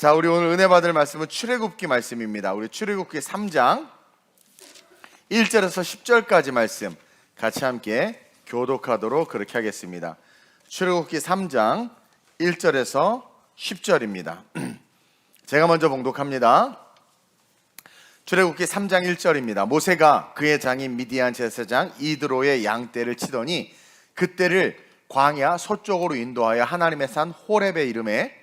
자, 우리 오늘 은혜 받을 말씀은 출애굽기 말씀입니다. 우리 출애굽기 3장 1절에서 10절까지 말씀 같이 함께 교독하도록 그렇게 하겠습니다. 출애굽기 3장 1절에서 10절입니다. 제가 먼저 봉독합니다. 출애굽기 3장 1절입니다. 모세가 그의 장인 미디안 제사장 이드로의 양떼를 치더니 그떼를 광야 서쪽으로 인도하여 하나님의 산 호렙의 이름에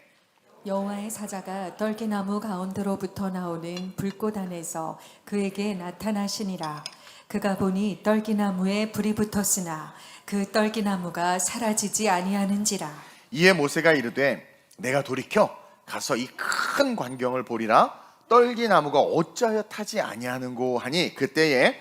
여호와의 사자가 떨기나무 가운데로부터 나오는 불꽃 안에서 그에게 나타나시니라. 그가 보니 떨기나무에 불이 붙었으나 그 떨기나무가 사라지지 아니하는지라. 이에 모세가 이르되 내가 돌이켜 가서 이 큰 광경을 보리라. 떨기나무가 어찌하여 타지 아니하는고 하니 그때에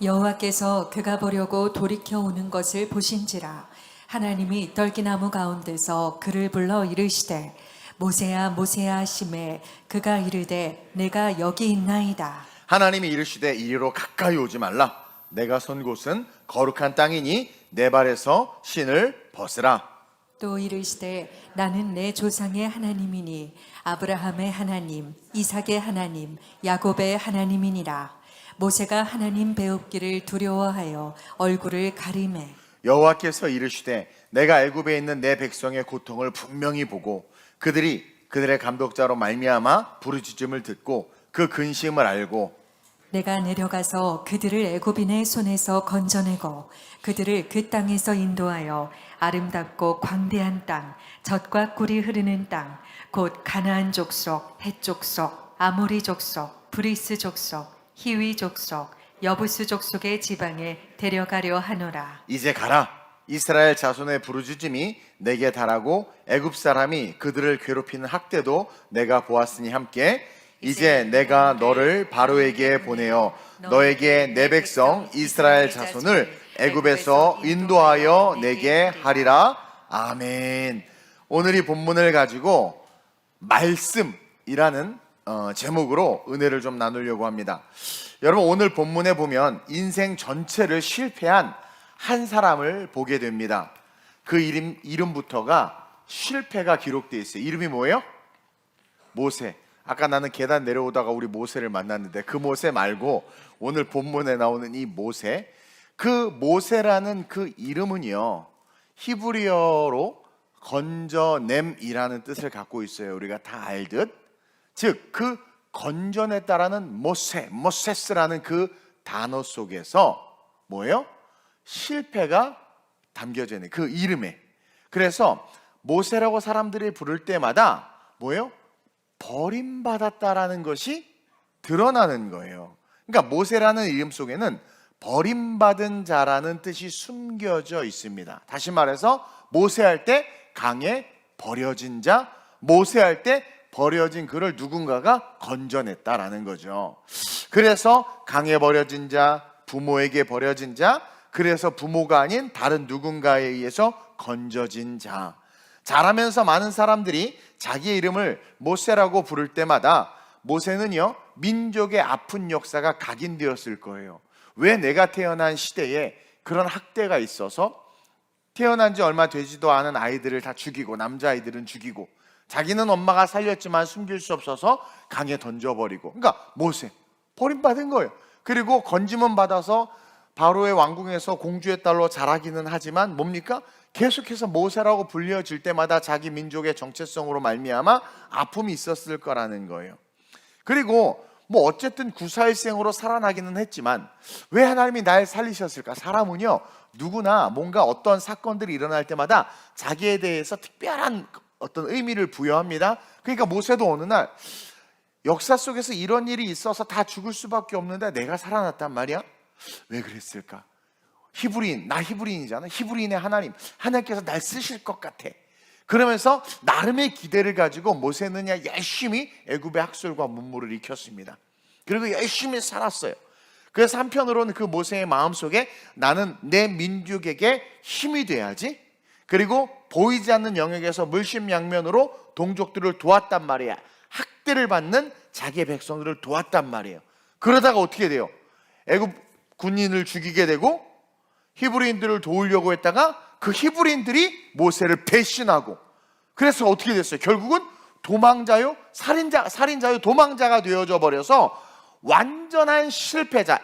여호와께서 그가 보려고 돌이켜 오는 것을 보신지라. 하나님이 떨기나무 가운데서 그를 불러 이르시되 모세야 모세야 하시매 그가 이르되 내가 여기 있나이다. 하나님이 이르시되 이리로 가까이 오지 말라. 내가 선 곳은 거룩한 땅이니 내 발에서 신을 벗으라. 또 이르시되 나는 내 조상의 하나님이니 아브라함의 하나님 이삭의 하나님 야곱의 하나님이니라. 모세가 하나님 배웁기를 두려워하여 얼굴을 가리매 여호와께서 이르시되 내가 애굽에 있는 내 백성의 고통을 분명히 보고 그들이 그들의 감독자로 말미암아 부르짖음을 듣고 그 근심을 알고 내가 내려가서 그들을 애굽인의 손에서 건져내고 그들을 그 땅에서 인도하여 아름답고 광대한 땅 젖과 꿀이 흐르는 땅 곧 가나안 족속 헷 족속 아모리 족속 브리스 족속 히위 족속 여부스 족속의 지방에 데려가려 하노라. 이제 가라. 이스라엘 자손의 부르짖음이 내게 달하고 애굽 사람이 그들을 괴롭히는 학대도 내가 보았으니 함께 이제 내가 너를 바로에게 보내어 너에게 내 백성 이스라엘 자손을 애굽에서 인도하여 내게 하리라. 아멘. 오늘 이 본문을 가지고 말씀이라는 제목으로 은혜를 좀 나누려고 합니다. 여러분, 오늘 본문에 보면 인생 전체를 실패한 한 사람을 보게 됩니다. 그 이름부터가 실패가 기록되어 있어요. 이름이 뭐예요? 모세. 아까 나는 계단 내려오다가 우리 모세를 만났는데 그 모세 말고 오늘 본문에 나오는 이 모세, 그 모세라는 그 이름은요 히브리어로 건져냄이라는 뜻을 갖고 있어요. 우리가 다 알듯, 즉 그 건져냈다라는 모세스라는 그 단어 속에서 뭐예요? 실패가 담겨져 있는 그 이름에. 그래서 모세라고 사람들이 부를 때마다 뭐예요? 버림받았다라는 것이 드러나는 거예요. 그러니까 모세라는 이름 속에는 버림받은 자라는 뜻이 숨겨져 있습니다. 다시 말해서 모세할 때 강에 버려진 자, 모세할 때 버려진 그를 누군가가 건져냈다라는 거죠. 그래서 강에 버려진 자, 부모에게 버려진 자, 그래서 부모가 아닌 다른 누군가에 의해서 건져진 자. 자라면서 많은 사람들이 자기의 이름을 모세라고 부를 때마다 모세는요 민족의 아픈 역사가 각인되었을 거예요. 왜 내가 태어난 시대에 그런 학대가 있어서 태어난 지 얼마 되지도 않은 아이들을 다 죽이고 남자아이들은 죽이고 자기는 엄마가 살렸지만 숨길 수 없어서 강에 던져버리고, 그러니까 모세 버림받은 거예요. 그리고 건짐은 받아서 바로의 왕궁에서 공주의 딸로 자라기는 하지만 뭡니까? 계속해서 모세라고 불려질 때마다 자기 민족의 정체성으로 말미암아 아픔이 있었을 거라는 거예요. 그리고 뭐 어쨌든 구사일생으로 살아나기는 했지만 왜 하나님이 날 살리셨을까? 사람은요 누구나 뭔가 어떤 사건들이 일어날 때마다 자기에 대해서 특별한 어떤 의미를 부여합니다. 그러니까 모세도 어느 날 역사 속에서 이런 일이 있어서 다 죽을 수밖에 없는데 내가 살아났단 말이야? 왜 그랬을까? 나 히브리인이잖아. 히브리인의 하나님께서 날 쓰실 것 같아. 그러면서 나름의 기대를 가지고 모세는 열심히 애굽의 학술과 문물을 익혔습니다. 그리고 열심히 살았어요. 그래서 한편으로는 그 모세의 마음속에 나는 내 민족에게 힘이 돼야지, 그리고 보이지 않는 영역에서 물심양면으로 동족들을 도왔단 말이야. 학대를 받는 자기의 백성들을 도왔단 말이에요. 그러다가 어떻게 돼요? 애굽 군인을 죽이게 되고 히브리인들을 도우려고 했다가 그 히브리인들이 모세를 배신하고, 그래서 어떻게 됐어요? 결국은 도망자요, 살인자요, 도망자가 되어져 버려서 완전한 실패자,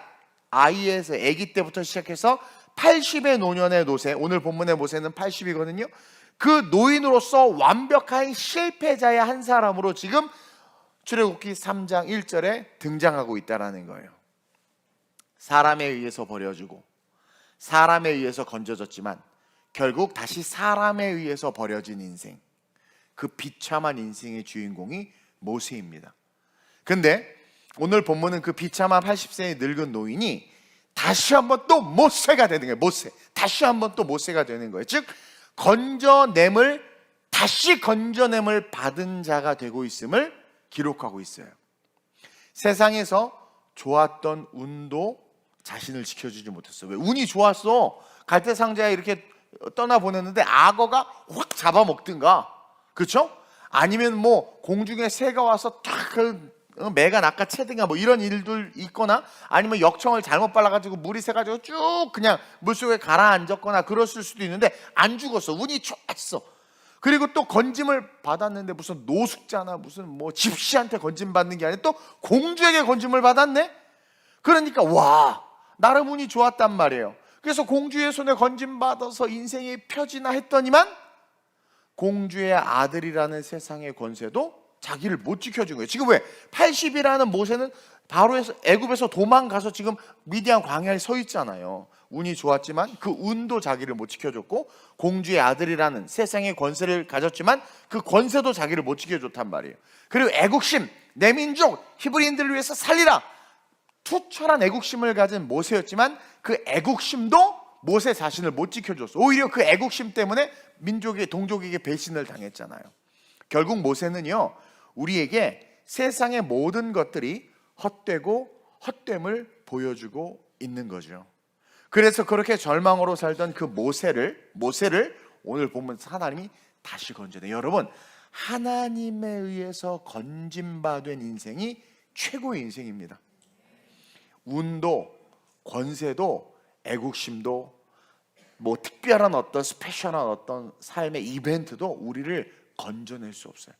아이에서 아기 때부터 시작해서 80의 노년의 노새, 오늘 본문의 모세는 80이거든요. 그 노인으로서 완벽한 실패자의 한 사람으로 지금 출애굽기 3장 1절에 등장하고 있다는 거예요. 사람에 의해서 버려지고 사람에 의해서 건져졌지만 결국 다시 사람에 의해서 버려진 인생, 그 비참한 인생의 주인공이 모세입니다. 근데 오늘 본문은 그 비참한 80세의 늙은 노인이 다시 한번 또 모세가 되는 거예요. 다시 한번 또 모세가 되는 거예요. 즉 다시 건져냄을 받은 자가 되고 있음을 기록하고 있어요. 세상에서 좋았던 운도 자신을 지켜주지 못했어. 왜? 운이 좋았어. 갈대상자에 이렇게 떠나보냈는데 악어가 확 잡아먹든가, 그렇죠? 아니면 뭐 공중에 새가 와서 탁 매가 낚아채든가 뭐 이런 일들 있거나, 아니면 역청을 잘못 발라가지고 물이 새가지고 쭉 그냥 물속에 가라앉았거나 그랬을 수도 있는데 안 죽었어. 운이 좋았어. 그리고 또 건짐을 받았는데 무슨 노숙자나 무슨 뭐 집시한테 건짐 받는 게 아니라 또 공주에게 건짐을 받았네. 그러니까 와, 나름 운이 좋았단 말이에요. 그래서 공주의 손에 건짐 받아서 인생이 펴지나 했더니만 공주의 아들이라는 세상의 권세도 자기를 못 지켜준 거예요. 지금 왜? 80이라는 모세는 바로 애굽에서 도망가서 지금 미디안 광야에 서 있잖아요. 운이 좋았지만 그 운도 자기를 못 지켜줬고, 공주의 아들이라는 세상의 권세를 가졌지만 그 권세도 자기를 못 지켜줬단 말이에요. 그리고 애국심, 내 민족 히브리인들을 위해서 살리라, 투철한 애국심을 가진 모세였지만 그 애국심도 모세 자신을 못 지켜줬어. 오히려 그 애국심 때문에 동족에게 배신을 당했잖아요. 결국 모세는요, 우리에게 세상의 모든 것들이 헛되고 헛됨을 보여주고 있는 거죠. 그래서 그렇게 절망으로 살던 그 모세를 오늘 보면 하나님이 다시 건져내요. 여러분, 하나님에 의해서 건짐받은 인생이 최고의 인생입니다. 운도 권세도 애국심도 뭐 특별한 어떤 스페셜한 어떤 삶의 이벤트도 우리를 건져낼 수 없어요.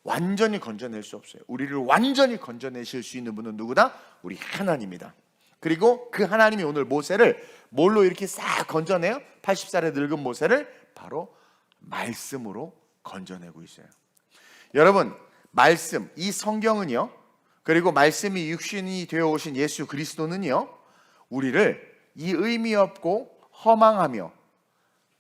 완전히 건져낼 수 없어요. 우리를 완전히 건져내실 수 있는 분은 누구다? 우리 하나님이다. 그리고 그 하나님이 오늘 모세를 뭘로 이렇게 싹 건져내요? 80살의 늙은 모세를 바로 말씀으로 건져내고 있어요. 여러분, 말씀, 이 성경은요, 그리고 말씀이 육신이 되어 오신 예수 그리스도는요, 우리를 이 의미 없고 허망하며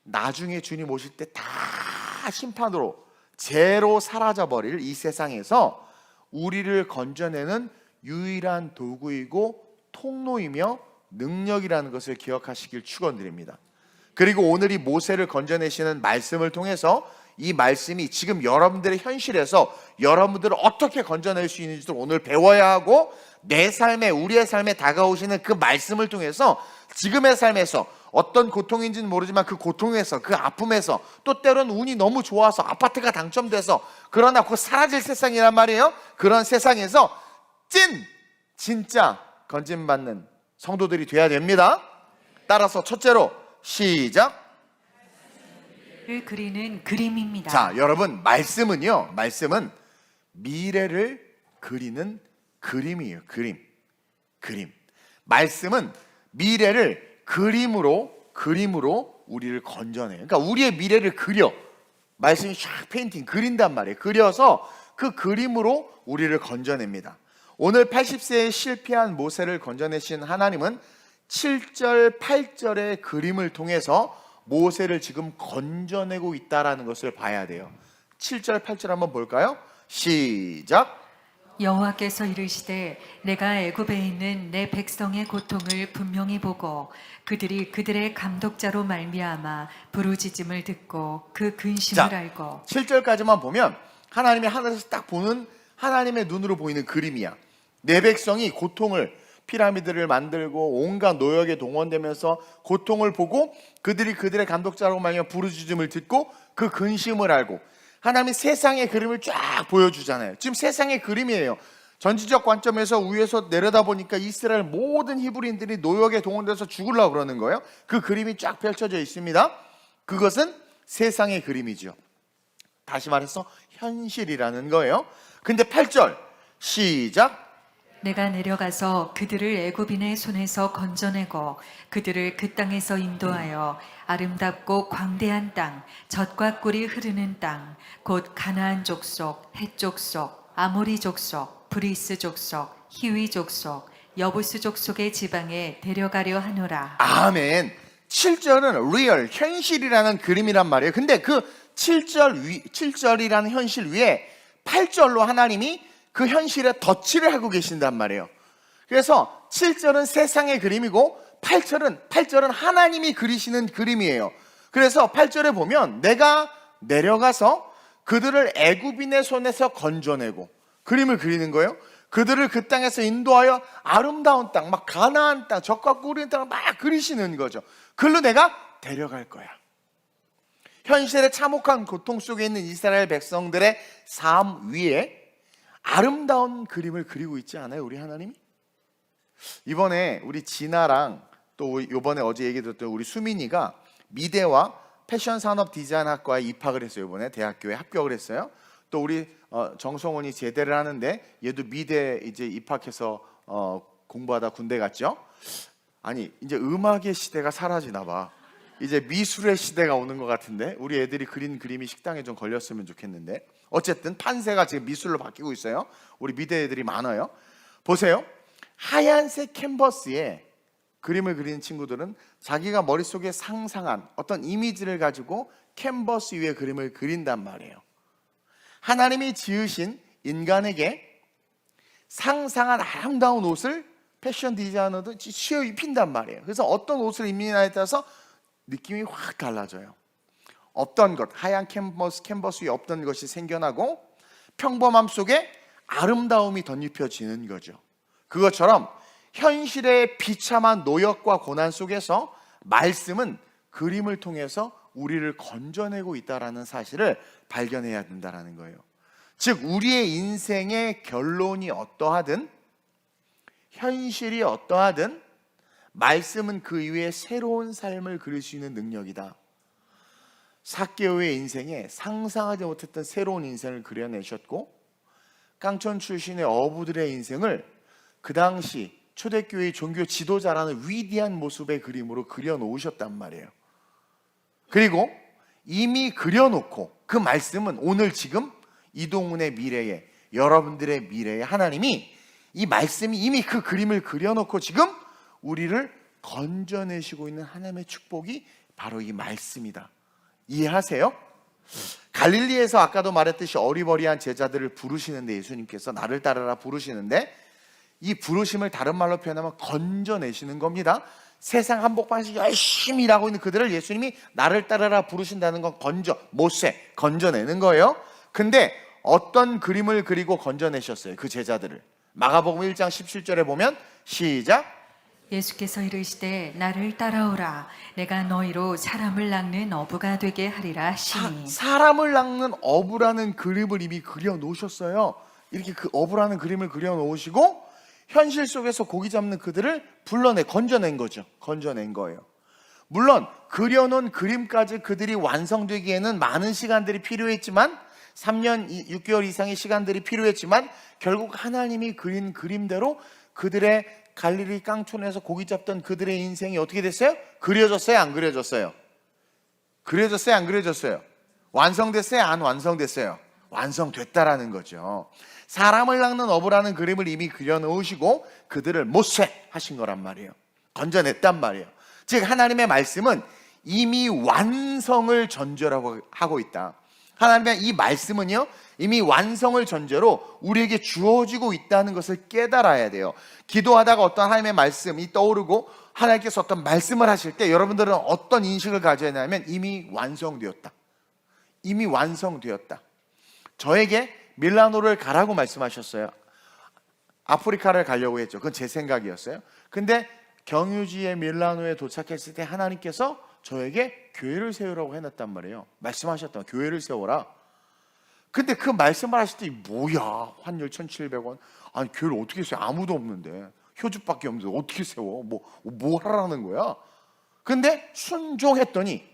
나중에 주님 오실 때 다 심판으로 죄로 사라져버릴 이 세상에서 우리를 건져내는 유일한 도구이고 통로이며 능력이라는 것을 기억하시길 축원드립니다. 그리고 오늘 이 모세를 건져내시는 말씀을 통해서 이 말씀이 지금 여러분들의 현실에서 여러분들을 어떻게 건져낼 수 있는지도 오늘 배워야 하고, 내 삶에, 우리의 삶에 다가오시는 그 말씀을 통해서 지금의 삶에서 어떤 고통인지는 모르지만 그 고통에서, 그 아픔에서, 또 때로는 운이 너무 좋아서 아파트가 당첨돼서 그러나 곧 사라질 세상이란 말이에요. 그런 세상에서 진짜 건짐받는 성도들이 돼야 됩니다. 따라서 첫째로 시작. 를 그리는 그림입니다. 자, 여러분, 말씀은 미래를 그리는 그림이에요. 그림. 말씀은 미래를 그림으로 우리를 건져내요. 그러니까 우리의 미래를 그려. 말씀이 샥 페인팅 그린단 말이에요. 그려서 그 그림으로 우리를 건져냅니다. 오늘 80세에 실패한 모세를 건져내신 하나님은 7절, 8절의 그림을 통해서 모세를 지금 건져내고 있다라는 것을 봐야 돼요. 7절, 8절 한번 볼까요? 시작. 여호와께서 이르시되 내가 애굽에 있는 내 백성의 고통을 분명히 보고 그들이 그들의 감독자로 말미암아 부르짖음을 듣고 그 근심을 알고. 7절까지만 보면 하나님이 하늘에서 딱 보는, 하나님의 눈으로 보이는 그림이야. 내 백성이 고통을, 피라미드를 만들고 온갖 노역에 동원되면서 고통을 보고 그들이 그들의 감독자로 말미암아 부르짖음을 듣고 그 근심을 알고. 하나님이 세상의 그림을 쫙 보여주잖아요. 지금 세상의 그림이에요. 전지적 관점에서 위에서 내려다보니까 이스라엘 모든 히브리인들이 노역에 동원돼서 죽으려고 그러는 거예요. 그 그림이 쫙 펼쳐져 있습니다. 그것은 세상의 그림이죠. 다시 말해서 현실이라는 거예요. 근데 8절 시작. 내가 내려가서 그들을 애굽인의 손에서 건져내고 그들을 그 땅에서 인도하여 아름답고 광대한 땅, 젖과 꿀이 흐르는 땅, 곧 가나안 족속, 헷 족속, 아모리 족속, 브리스 족속, 히위 족속, 여부스 족속의 지방에 데려가려 하노라. 아멘. 7절은 리얼, 현실이라는 그림이란 말이에요. 근데 그 7절이라는 현실 위에 8절로 하나님이 그 현실에 덧칠을 하고 계신단 말이에요. 그래서 7절은 세상의 그림이고 8절은 하나님이 그리시는 그림이에요. 그래서 8절에 보면 내가 내려가서 그들을 애굽인의 손에서 건져내고 그림을 그리는 거예요. 그들을 그 땅에서 인도하여 아름다운 땅, 막 가나안 땅, 젖과 꿀인 땅을 막 그리시는 거죠. 그걸로 내가 데려갈 거야. 현실의 참혹한 고통 속에 있는 이스라엘 백성들의 삶 위에 아름다운 그림을 그리고 있지 않아요, 우리 하나님이? 이번에 우리 진아랑 또 이번에 어제 얘기 들었던 우리 수민이가 미대와 패션 산업 디자인 학과에 입학을 했어요. 이번에 대학교에 합격을 했어요. 또 우리 정성원이 제대를 하는데 얘도 미대 이제 입학해서 공부하다 군대 갔죠. 아니 이제 음악의 시대가 사라지나 봐. 이제 미술의 시대가 오는 것 같은데 우리 애들이 그린 그림이 식당에 좀 걸렸으면 좋겠는데 어쨌든 판세가 지금 미술로 바뀌고 있어요. 우리 미대 애들이 많아요. 보세요. 하얀색 캔버스에 그림을 그리는 친구들은 자기가 머릿속에 상상한 어떤 이미지를 가지고 캔버스 위에 그림을 그린단 말이에요. 하나님이 지으신 인간에게 상상한 아름다운 옷을 패션 디자이너도 씌워 입힌단 말이에요. 그래서 어떤 옷을 입느냐에 따라서 느낌이 확 달라져요. 없던 것, 하얀 캔버스 위에 없던 것이 생겨나고 평범함 속에 아름다움이 덧입혀지는 거죠. 그것처럼 현실의 비참한 노역과 고난 속에서 말씀은 그림을 통해서 우리를 건져내고 있다는 사실을 발견해야 된다는 거예요. 즉 우리의 인생의 결론이 어떠하든 현실이 어떠하든 말씀은 그 이후에 새로운 삶을 그릴 수 있는 능력이다. 삭개오의 인생에 상상하지 못했던 새로운 인생을 그려내셨고 깡촌 출신의 어부들의 인생을 그 당시 초대교회의 종교 지도자라는 위대한 모습의 그림으로 그려놓으셨단 말이에요. 그리고 이미 그려놓고 그 말씀은 오늘 지금 이동훈의 미래에 여러분들의 미래에 하나님이 이 말씀이 이미 그 그림을 그려놓고 지금 우리를 건져내시고 있는 하나님의 축복이 바로 이 말씀이다. 이해하세요? 갈릴리에서 아까도 말했듯이 어리버리한 제자들을 부르시는데 예수님께서 나를 따르라 부르시는데 이 부르심을 다른 말로 표현하면 건져내시는 겁니다. 세상 한복판에서 열심히 일하고 있는 그들을 예수님이 나를 따르라 부르신다는 건 건져내는 거예요. 근데 어떤 그림을 그리고 건져내셨어요? 그 제자들을. 마가복음 1장 17절에 보면 시작. 예수께서 이르시되 나를 따라오라 내가 너희로 사람을 낚는 어부가 되게 하리라 하시니. 사람을 낚는 어부라는 그림을 이미 그려놓으셨어요. 이렇게 그 어부라는 그림을 그려놓으시고 현실 속에서 고기 잡는 그들을 건져낸 거죠. 건져낸 거예요. 물론 그려놓은 그림까지 그들이 완성되기에는 많은 시간들이 필요했지만 3년 6개월 이상의 시간들이 필요했지만 결국 하나님이 그린 그림대로 그들의 갈릴리 깡촌에서 고기 잡던 그들의 인생이 어떻게 됐어요? 그려졌어요? 안 그려졌어요? 그려졌어요? 안 그려졌어요? 완성됐어요? 안 완성됐어요? 완성됐다라는 거죠. 사람을 낚는 어부라는 그림을 이미 그려놓으시고 그들을 모세하신 거란 말이에요. 건져냈단 말이에요. 즉 하나님의 말씀은 이미 완성을 전제라고 하고 있다. 하나님의 이 말씀은요 이미 완성을 전제로 우리에게 주어지고 있다는 것을 깨달아야 돼요. 기도하다가 어떤 하나님의 말씀이 떠오르고 하나님께서 어떤 말씀을 하실 때 여러분들은 어떤 인식을 가져야 하냐면 이미 완성되었다. 이미 완성되었다. 저에게 밀라노를 가라고 말씀하셨어요. 아프리카를 가려고 했죠. 그건 제 생각이었어요. 근데 경유지의 밀라노에 도착했을 때 하나님께서 저에게 교회를 세우라고 해놨단 말이에요. 말씀하셨던 교회를 세워라. 근데 그 말씀을 하실 때 뭐야 환율 1,700원 아니 교회를 어떻게 세워? 아무도 없는데 효주밖에 없는데 어떻게 세워? 뭐 하라는 거야? 근데 순종했더니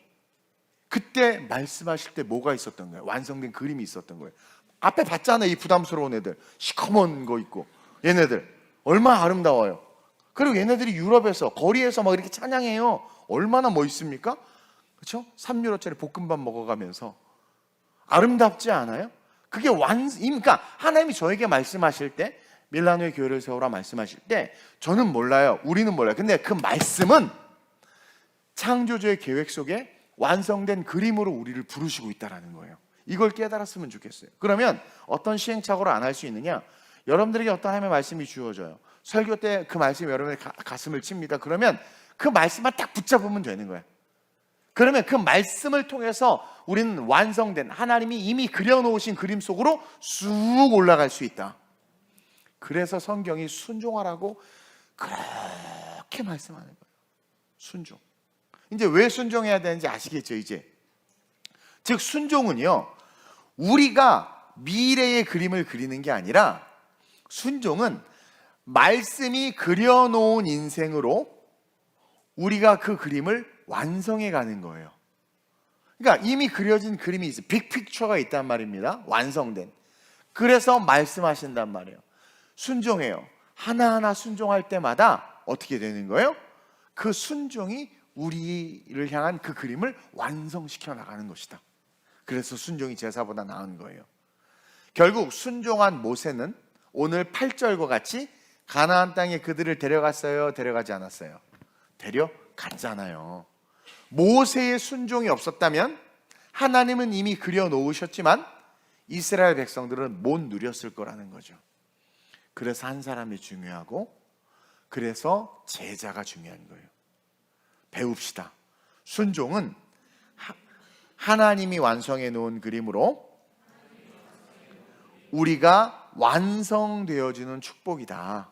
그때 말씀하실 때 뭐가 있었던 거예요? 완성된 그림이 있었던 거예요. 앞에 봤잖아요. 이 부담스러운 애들, 시커먼 거 있고, 얘네들 얼마나 아름다워요. 그리고 얘네들이 유럽에서 거리에서 막 이렇게 찬양해요. 얼마나 멋있습니까? 그렇죠? 3유로짜리 볶음밥 먹어가면서 아름답지 않아요? 그게 그러니까 하나님이 저에게 말씀하실 때, 밀라노의 교회를 세우라 말씀하실 때 저는 몰라요. 우리는 몰라요. 근데 그 말씀은 창조주의 계획 속에 완성된 그림으로 우리를 부르시고 있다는 거예요. 이걸 깨달았으면 좋겠어요. 그러면 어떤 시행착오를 안 할 수 있느냐? 여러분들에게 어떤 하나님의 말씀이 주어져요. 설교 때 그 말씀이 여러분의 가슴을 칩니다. 그러면 그 말씀만 딱 붙잡으면 되는 거예요. 그러면 그 말씀을 통해서 우리는 완성된 하나님이 이미 그려놓으신 그림 속으로 쑥 올라갈 수 있다. 그래서 성경이 순종하라고 그렇게 말씀하는 거예요. 순종. 이제 왜 순종해야 되는지 아시겠죠, 이제? 즉, 순종은요, 우리가 미래의 그림을 그리는 게 아니라 순종은 말씀이 그려놓은 인생으로 우리가 그 그림을 완성해 가는 거예요. 그러니까 이미 그려진 그림이 있어요. 빅픽처가 있단 말입니다. 완성된. 그래서 말씀하신단 말이에요. 순종해요. 하나하나 순종할 때마다 어떻게 되는 거예요? 그 순종이 우리를 향한 그 그림을 완성시켜 나가는 것이다. 그래서 순종이 제사보다 나은 거예요. 결국 순종한 모세는 오늘 8절과 같이 가나안 땅에 그들을 데려갔어요? 데려가지 않았어요? 데려갔잖아요. 모세의 순종이 없었다면 하나님은 이미 그려놓으셨지만 이스라엘 백성들은 못 누렸을 거라는 거죠. 그래서 한 사람이 중요하고 그래서 제자가 중요한 거예요. 배웁시다. 순종은 하나님이 완성해 놓은 그림으로 우리가 완성되어지는 축복이다.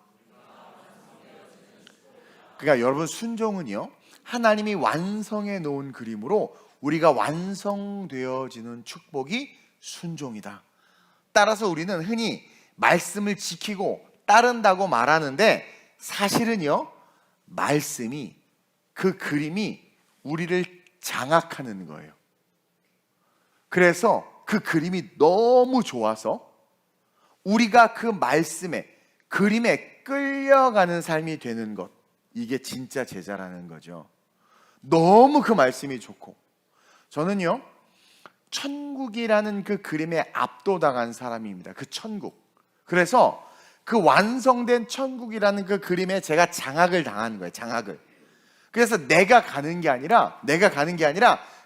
그러니까 여러분, 순종은요, 하나님이 완성해 놓은 그림으로 우리가 완성되어지는 축복이 순종이다. 따라서 우리는 흔히 말씀을 지키고 따른다고 말하는데 사실은요, 말씀이, 그 그림이 우리를 장악하는 거예요. 그래서 그 그림이 너무 좋아서 우리가 그 말씀에, 그림에 끌려가는 삶이 되는 것, 이게 진짜 제자라는 거죠. 너무 그 말씀이 좋고, 저는요, 천국이라는 그 그림에 압도당한 사람입니다. 그 천국. 그래서 그 완성된 천국이라는 그 그림에 제가 장악을 당하는 거예요. 장악을. 그래서 내가 가는 게 아니라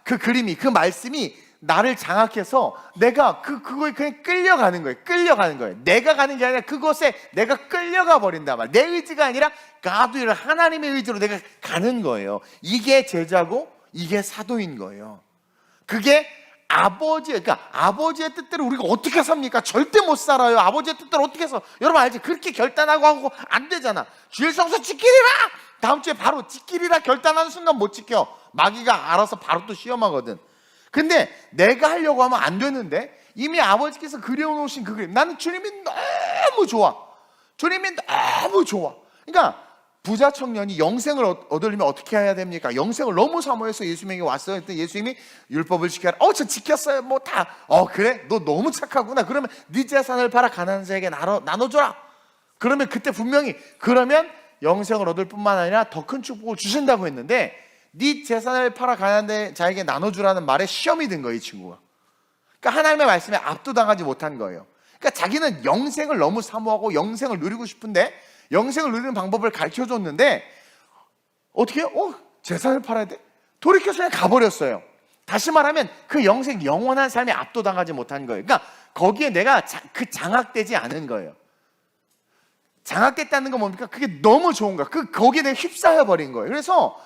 그 그림이, 그 말씀이 나를 장악해서 내가 그거에 그냥 끌려가는 거예요. 내가 가는 게 아니라 그곳에 내가 끌려가 버린단 말이에요. 내 의지가 아니라 가두이를 하나님의 의지로 내가 가는 거예요. 이게 제자고 이게 사도인 거예요. 그게 그러니까 아버지의 뜻대로 우리가 어떻게 삽니까? 절대 못 살아요. 아버지의 뜻대로 어떻게 해서. 여러분 알지? 그렇게 결단하고 하고 안 되잖아. 주일 성수 지키리라! 다음 주에 바로 지키리라 결단하는 순간 못 지켜. 마귀가 알아서 바로 또 시험하거든. 근데 내가 하려고 하면 안 되는데 이미 아버지께서 그려놓으신 그 그림, 나는 주님이 너무 좋아. 그러니까 부자 청년이 영생을 얻으려면 어떻게 해야 됩니까? 영생을 너무 사모해서 예수님에게 왔어요. 그때 예수님이 율법을 지켜라. 저 지켰어요. 뭐 다. 그래? 너 너무 착하구나. 그러면 네 재산을 팔아 가난한 자에게 나눠줘라. 그러면 그때 분명히 그러면 영생을 얻을 뿐만 아니라 더 큰 축복을 주신다고 했는데 네 재산을 팔아 가난한 자에게 나눠주라는 말에 시험이 든 거예요, 이 친구가. 그러니까 하나님의 말씀에 압도당하지 못한 거예요. 그러니까 자기는 영생을 너무 사모하고 영생을 누리고 싶은데 영생을 누리는 방법을 가르쳐줬는데 어떻게 해요? 재산을 팔아야 돼? 돌이켜서 그냥 가버렸어요. 다시 말하면 그 영원한 삶에 압도당하지 못한 거예요. 그러니까 거기에 내가 장악되지 않은 거예요. 장악됐다는 건 뭡니까? 그게 너무 좋은 거야. 거기에 내가 휩싸여 버린 거예요. 그래서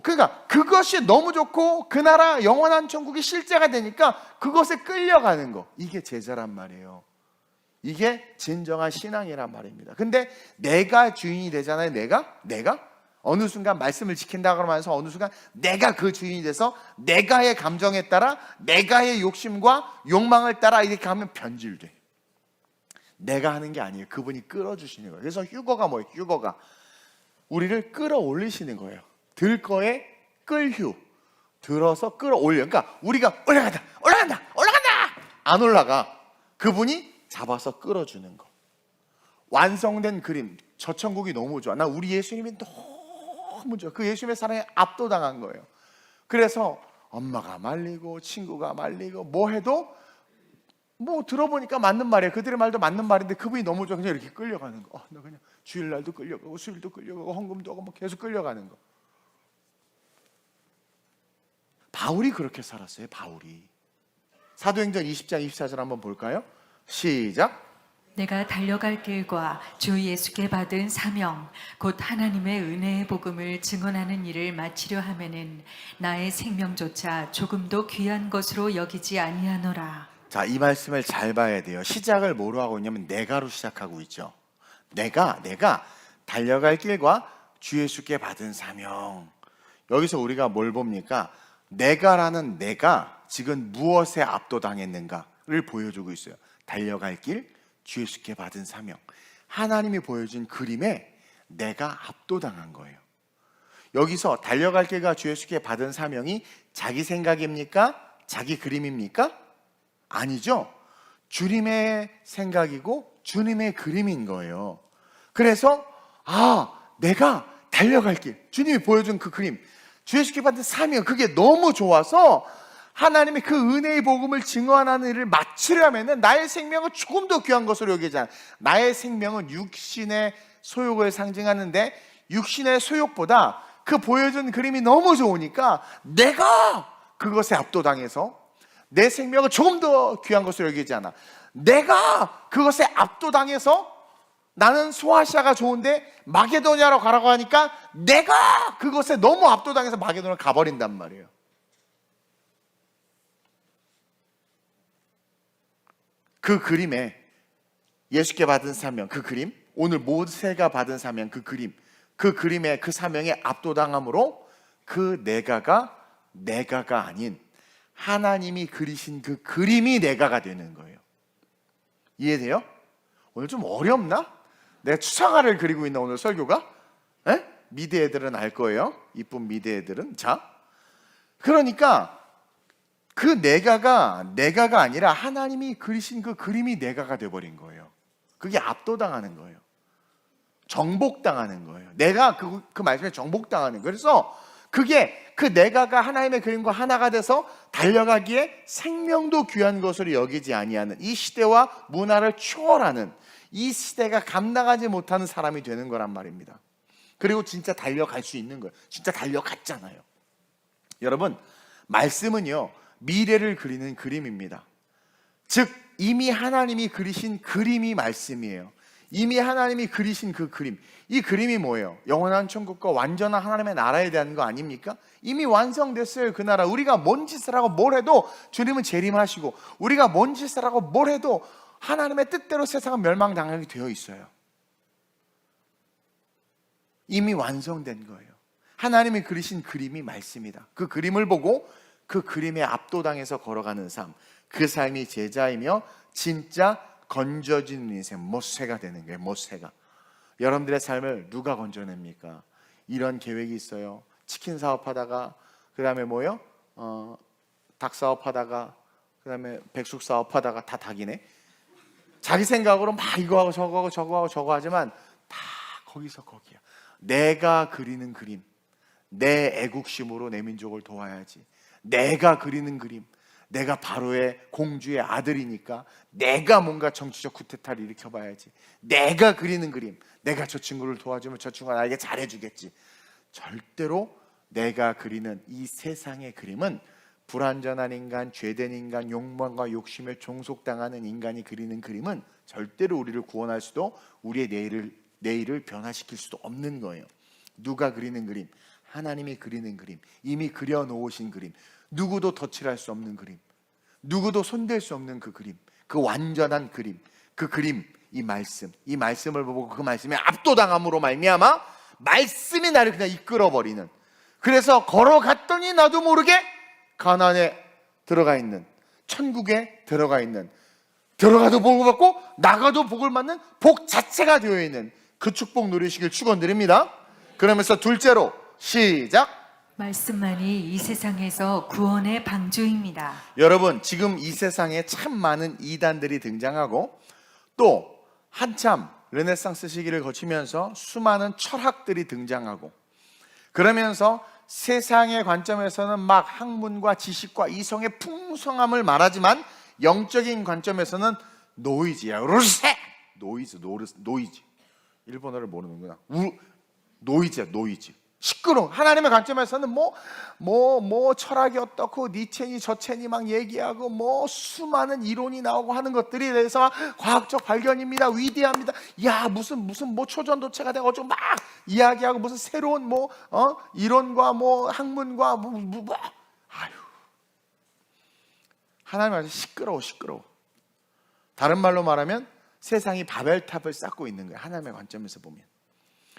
그러니까 그것이 너무 좋고 그 나라 영원한 천국이 실제가 되니까 그것에 끌려가는 거, 이게 제자란 말이에요. 이게 진정한 신앙이란 말입니다. 근데 내가 주인이 되잖아요. 내가 어느 순간 말씀을 지킨다 그러면서 어느 순간 내가 그 주인이 돼서 내가의 감정에 따라 내가의 욕심과 욕망을 따라 이렇게 하면 변질돼. 내가 하는 게 아니에요. 그분이 끌어주시는 거예요. 그래서 휴거가 뭐예요? 휴거가 우리를 끌어올리시는 거예요. 들거에 끌휴, 들어서 끌어올려. 그러니까 우리가 올라간다, 올라간다, 올라간다, 안 올라가. 그분이 잡아서 끌어주는 거. 완성된 그림. 저 천국이 너무 좋아. 나 우리 예수님이 너무 좋아. 그 예수님의 사랑에 압도당한 거예요. 그래서 엄마가 말리고 친구가 말리고 뭐 해도 뭐 들어보니까 맞는 말이에요. 그들의 말도 맞는 말인데 그분이 너무 좋아. 그냥 이렇게 끌려가는 거. 나 그냥 주일날도 끌려가고 수일도 끌려가고 헌금도 하고 뭐 계속 끌려가는 거. 바울이 그렇게 살았어요. 바울이. 사도행전 20장 24절 한번 볼까요? 시작. 내가 달려갈 길과 주 예수께 받은 사명 곧 하나님의 은혜의 복음을 증언하는 일을 마치려 하면은 나의 생명조차 조금도 귀한 것으로 여기지 아니하노라. 자, 이 말씀을 잘 봐야 돼요. 시작을 뭐로 하고 있냐면 내가로 시작하고 있죠. 내가 달려갈 길과 주 예수께 받은 사명. 여기서 우리가 뭘 봅니까? 내가라는 내가 지금 무엇에 압도당했는가를 보여주고 있어요. 달려갈 길, 주 예수께 받은 사명. 하나님이 보여준 그림에 내가 압도당한 거예요. 여기서 달려갈 길과 주 예수께 받은 사명이 자기 생각입니까? 자기 그림입니까? 아니죠. 주님의 생각이고 주님의 그림인 거예요. 그래서 내가 달려갈 길, 주님이 보여준 그 그림, 주 예수께 받은 사명, 그게 너무 좋아서 하나님의 그 은혜의 복음을 증언하는 일을 마치려면 나의 생명은 조금 더 귀한 것으로 여기지 않아. 나의 생명은 육신의 소욕을 상징하는데 육신의 소욕보다 그 보여준 그림이 너무 좋으니까 내가 그것에 압도당해서 내 생명은 조금 더 귀한 것으로 여기지 않아. 내가 그것에 압도당해서 나는 소아시아가 좋은데 마게도냐로 가라고 하니까 내가 그것에 너무 압도당해서 마게도냐로 가버린단 말이에요. 그 그림에 예수께 받은 사명, 그 그림, 오늘 모세가 받은 사명, 그 그림, 그 그림의 그 사명에 압도당함으로 그 내가가 아닌 하나님이 그리신 그 그림이 내가가 되는 거예요. 이해돼요? 오늘 좀 어렵나? 내가 추상화를 그리고 있나 오늘 설교가? 미대 애들은 알 거예요. 이쁜 미대 애들은. 자, 그러니까 그 내가가 아니라 하나님이 그리신 그 그림이 내가가 돼버린 거예요. 그게 압도당하는 거예요. 정복당하는 거예요. 내가 그 말씀에 정복당하는 거예요. 그래서 그게 그 내가가 하나님의 그림과 하나가 돼서 달려가기에 생명도 귀한 것으로 여기지 아니하는 이 시대와 문화를 초월하는 이 시대가 감당하지 못하는 사람이 되는 거란 말입니다. 그리고 진짜 달려갈 수 있는 거예요. 진짜 달려갔잖아요. 여러분, 말씀은요 미래를 그리는 그림입니다. 즉 이미 하나님이 그리신 그림이 말씀이에요. 이미 하나님이 그리신 그 그림, 이 그림이 뭐예요? 영원한 천국과 완전한 하나님의 나라에 대한 거 아닙니까? 이미 완성됐어요. 그 나라. 우리가 뭔 짓을 하고 뭘 해도 주님은 재림하시고, 우리가 뭔 짓을 하고 뭘 해도 하나님의 뜻대로 세상은 멸망당하게 되어 있어요. 이미 완성된 거예요. 하나님이 그리신 그림이 말씀이다. 그 그림을 보고 그 그림에 압도당해서 걸어가는 삶, 그 삶이 제자이며 진짜 건져지는 인생, 모세가 되는 거예요. 모세가. 여러분들의 삶을 누가 건져냅니까? 이런 계획이 있어요. 치킨 사업하다가, 그 다음에 뭐요? 닭 사업하다가, 그 다음에 백숙 사업하다가, 다 닭이네. 자기 생각으로 막 이거 하고 저거 하고 저거 하고 저거 하지만 다 거기서 거기야. 내가 그리는 그림, 내 애국심으로 내 민족을 도와야지. 내가 그리는 그림, 내가 바로의 공주의 아들이니까 내가 뭔가 정치적 쿠데타를 일으켜봐야지. 내가 그리는 그림, 내가 저 친구를 도와주면 저 친구가 나에게 잘해주겠지. 절대로 내가 그리는 이 세상의 그림은 불완전한 인간, 죄된 인간, 욕망과 욕심에 종속당하는 인간이 그리는 그림은 절대로 우리를 구원할 수도, 우리의 내일을 변화시킬 수도 없는 거예요. 누가 그리는 그림? 하나님이 그리는 그림, 이미 그려놓으신 그림, 누구도 덧칠할 수 없는 그림, 누구도 손댈 수 없는 그 그림, 그 완전한 그림, 그 그림, 이 말씀을 보고 그 말씀에 압도당함으로 말미암아 말씀이 나를 그냥 이끌어버리는. 그래서 걸어갔더니 나도 모르게 가나안에 들어가 있는, 천국에 들어가 있는, 들어가도 복을 받고 나가도 복을 받는 복 자체가 되어 있는 그 축복 누리시길 축원드립니다. 그러면서 둘째로 시작. 말씀만이 이 세상에서 구원의 방주입니다. 여러분, 지금 이 세상에 참 많은 이단들이 등장하고 또 한참 르네상스 시기를 거치면서 수많은 철학들이 등장하고 그러면서 세상의 관점에서는 막 학문과 지식과 이성의 풍성함을 말하지만 영적인 관점에서는 노이즈야. 루세! 노이즈. 일본어를 모르는구나. 노이즈야, 노이즈. 시끄러워. 하나님의 관점에서는 철학이 어떻고 니체니 저체니 막 얘기하고 수많은 이론이 나오고 하는 것들이 대해서 과학적 발견입니다. 위대합니다. 야, 무슨 초전도체가 되고 어쩌고 막 이야기하고 무슨 새로운 이론과 학문과 아유. 하나님 아주 시끄러워. 다른 말로 말하면 세상이 바벨탑을 쌓고 있는 거예요. 하나님의 관점에서 보면.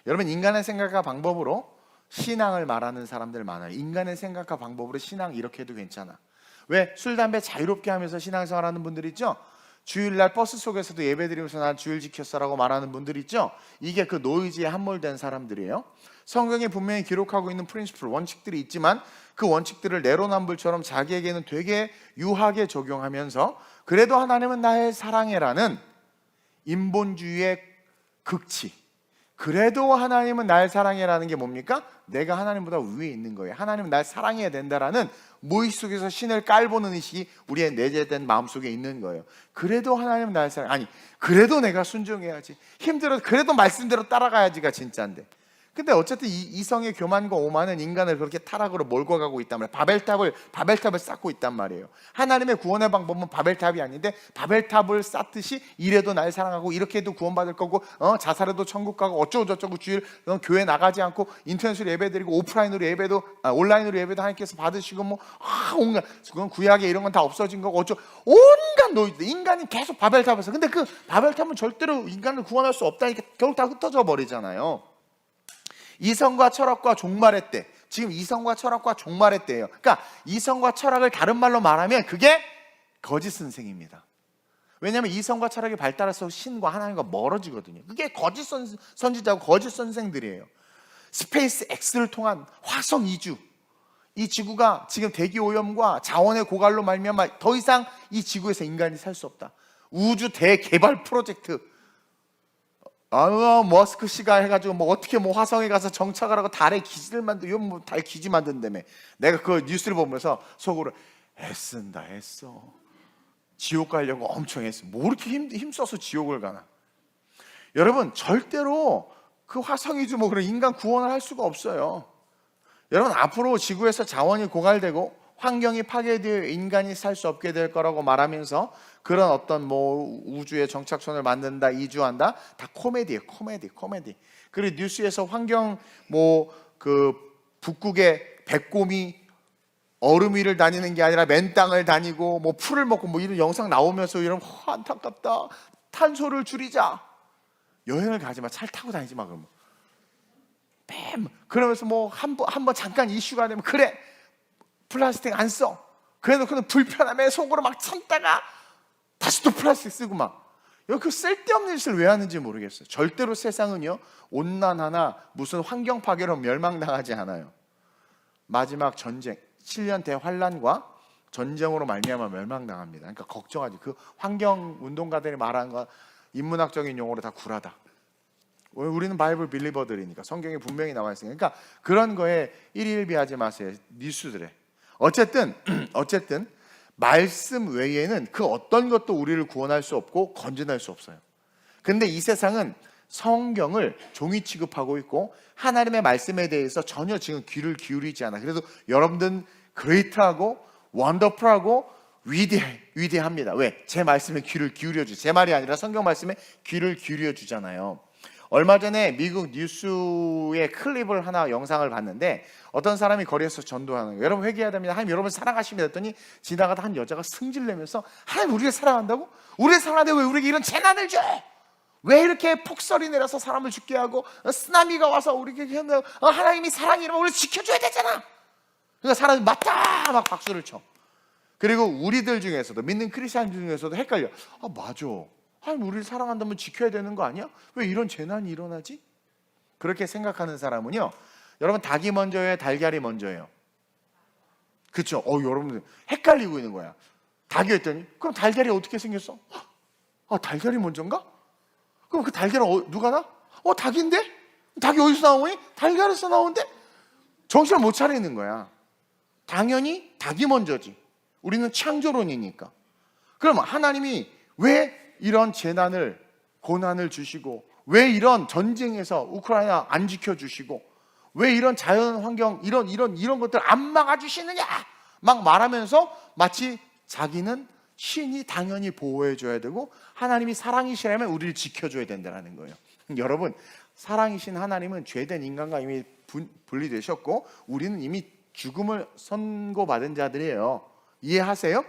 여러분, 인간의 생각과 방법으로 신앙을 말하는 사람들 많아요. 인간의 생각과 방법으로 신앙 이렇게 해도 괜찮아. 왜? 술, 담배 자유롭게 하면서 신앙생활하는 분들 있죠? 주일날 버스 속에서도 예배드리면서 난 주일 지켰어라고 말하는 분들 있죠? 이게 그 노이즈에 함몰된 사람들이에요. 성경에 분명히 기록하고 있는 프린시플, 원칙들이 있지만 그 원칙들을 내로남불처럼 자기에게는 되게 유하게 적용하면서 그래도 하나님은 나의 사랑해라는 인본주의의 극치, 그래도 하나님은 날 사랑해라는 게 뭡니까? 내가 하나님보다 위에 있는 거예요. 하나님은 날 사랑해야 된다라는 무의식 속에서 신을 깔보는 의식이 우리의 내재된 마음속에 있는 거예요. 그래도 하나님은 날 사랑, 아니 그래도 내가 순종해야지, 힘들어도 그래도 말씀대로 따라가야지가 진짜인데. 근데 어쨌든 이성의 교만과 오만은 인간을 그렇게 타락으로 몰고 가고 있단 말이에요. 바벨탑을 쌓고 있단 말이에요. 하나님의 구원의 방법은 바벨탑이 아닌데 바벨탑을 쌓듯이 이래도 날 사랑하고 이렇게 해도 구원받을 거고 자살해도 천국 가고 어쩌고저쩌고 주일 교회 나가지 않고 인터넷으로 예배드리고 오프라인으로 예배도 온라인으로 예배도 하나님께서 받으시고 온갖 그건 구약에 이런 건 다 없어진 거고 온갖 노이즈. 인간이 계속 바벨탑에서, 근데 그 바벨탑은 절대로 인간을 구원할 수 없다니까 결국 다 흩어져 버리잖아요. 이성과 철학과 종말의 때, 지금 이성과 철학과 종말의 때예요. 그러니까 이성과 철학을 다른 말로 말하면 그게 거짓 선생입니다. 왜냐하면 이성과 철학이 발달해서 신과 하나님과 멀어지거든요. 그게 거짓 선지자고 거짓 선생들이에요. 스페이스 X를 통한 화성 이주, 이 지구가 지금 대기 오염과 자원의 고갈로 말미암아 더 이상 이 지구에서 인간이 살 수 없다. 우주 대개발 프로젝트, 머스크 씨가 해가지고 어떻게 화성에 가서 정착을 하고 달에 기지를 만들고 달 기지 만든다며. 내가 그 뉴스를 보면서 속으로 애쓴다. 지옥 가려고 엄청 애써. 뭐 이렇게 힘써서 지옥을 가나. 여러분, 절대로 그 화성 이주 그런 인간 구원을 할 수가 없어요. 여러분, 앞으로 지구에서 자원이 고갈되고 환경이 파괴되어 인간이 살 수 없게 될 거라고 말하면서 그런 어떤 우주의 정착선을 만든다, 이주한다, 다 코미디예요. 코미디. 그리고 뉴스에서 환경 그 북극의 백곰이 얼음 위를 다니는 게 아니라 맨 땅을 다니고 풀을 먹고 이런 영상 나오면서 이런 안타깝다, 탄소를 줄이자, 여행을 가지 마, 차 타고 다니지 마, 그러면 그러면서 한번 잠깐 이슈가 되면 그래 플라스틱 안 써. 그래놓고는 불편함에 속으로 막 참다가 다시 또 플라스틱 쓰고 그 쓸데없는 짓을 왜 하는지 모르겠어요. 절대로 세상은요, 온난 하나 무슨 환경 파괴로 멸망당하지 않아요. 마지막 전쟁, 7년 대환란과 전쟁으로 말미암아 멸망당합니다. 그러니까 걱정하지. 그 환경 운동가들이 말하는 거 인문학적인 용어로 다 구라다. 우리는 바이블 빌리버들이니까 성경에 분명히 나와 있으니까. 그러니까 그런 거에 일일비하지 마세요. 뉴스들에. 어쨌든 말씀 외에는 그 어떤 것도 우리를 구원할 수 없고 건져낼 수 없어요. 근데 이 세상은 성경을 종이 취급하고 있고 하나님의 말씀에 대해서 전혀 지금 귀를 기울이지 않아. 그래도 여러분들은 그레이트하고 원더풀하고 위대합니다. 왜? 제 말씀에 귀를 기울여 주죠. 제 말이 아니라 성경 말씀에 귀를 기울여 주잖아요. 얼마 전에 미국 뉴스의 클립을 하나 영상을 봤는데 어떤 사람이 거리에서 전도하는 거예요. 여러분 회개해야 됩니다. 하나님 여러분 사랑하십니다 했더니 지나가다 한 여자가 승질내면서 하나님 우리를 사랑한다고? 우리를 사랑하는데 왜 우리에게 이런 재난을 줘? 왜 이렇게 폭설이 내려서 사람을 죽게 하고 쓰나미가 와서 우리에게 하나님이 사랑이라면 우리를 지켜줘야 되잖아. 그러니까 사람이 맞다 막 박수를 쳐. 그리고 우리들 중에서도 믿는 크리스찬 중에서도 헷갈려. 맞아. 하나님 우리를 사랑한다면 지켜야 되는 거 아니야? 왜 이런 재난이 일어나지? 그렇게 생각하는 사람은요, 여러분 닭이 먼저예요, 달걀이 먼저예요? 그렇죠? 여러분들 헷갈리고 있는 거야. 닭이었더니 그럼 달걀이 어떻게 생겼어? 달걀이 먼저인가? 그럼 그 달걀은 누가 나? 닭인데? 닭이 어디서 나오니? 달걀에서 나오는데? 정신을 못 차리는 거야. 당연히 닭이 먼저지. 우리는 창조론이니까. 그럼 하나님이 왜 이런 재난을, 고난을 주시고, 왜 이런 전쟁에서 우크라이나 안 지켜주시고, 왜 이런 자연 환경, 이런 것들 안 막아주시느냐? 막 말하면서 마치 자기는 신이 당연히 보호해줘야 되고, 하나님이 사랑이시라면 우리를 지켜줘야 된다는 거예요. 여러분, 사랑이신 하나님은 죄된 인간과 이미 분리되셨고, 우리는 이미 죽음을 선고받은 자들이에요. 이해하세요?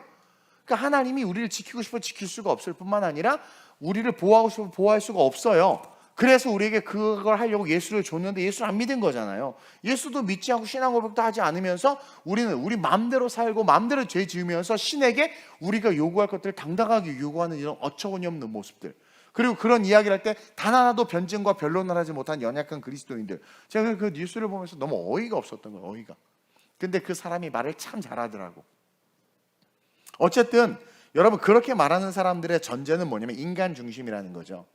그러니까 하나님이 우리를 지키고 싶어 지킬 수가 없을 뿐만 아니라 우리를 보호하고 싶어 보호할 수가 없어요. 그래서 우리에게 그걸 하려고 예수를 줬는데 예수를 안 믿은 거잖아요. 예수도 믿지 않고 신앙 고백도 하지 않으면서 우리는 우리 마음대로 살고 마음대로 죄 지으면서 신에게 우리가 요구할 것들을 당당하게 요구하는 이런 어처구니 없는 모습들, 그리고 그런 이야기를 할 때 단 하나도 변증과 변론을 하지 못한 연약한 그리스도인들, 제가 그 뉴스를 보면서 너무 어이가 없었던 거예요. 어이가. 근데 그 사람이 말을 참 잘하더라고. 어쨌든 여러분, 그렇게 말하는 사람들의 전제는 뭐냐면 인간 중심이라는 거죠.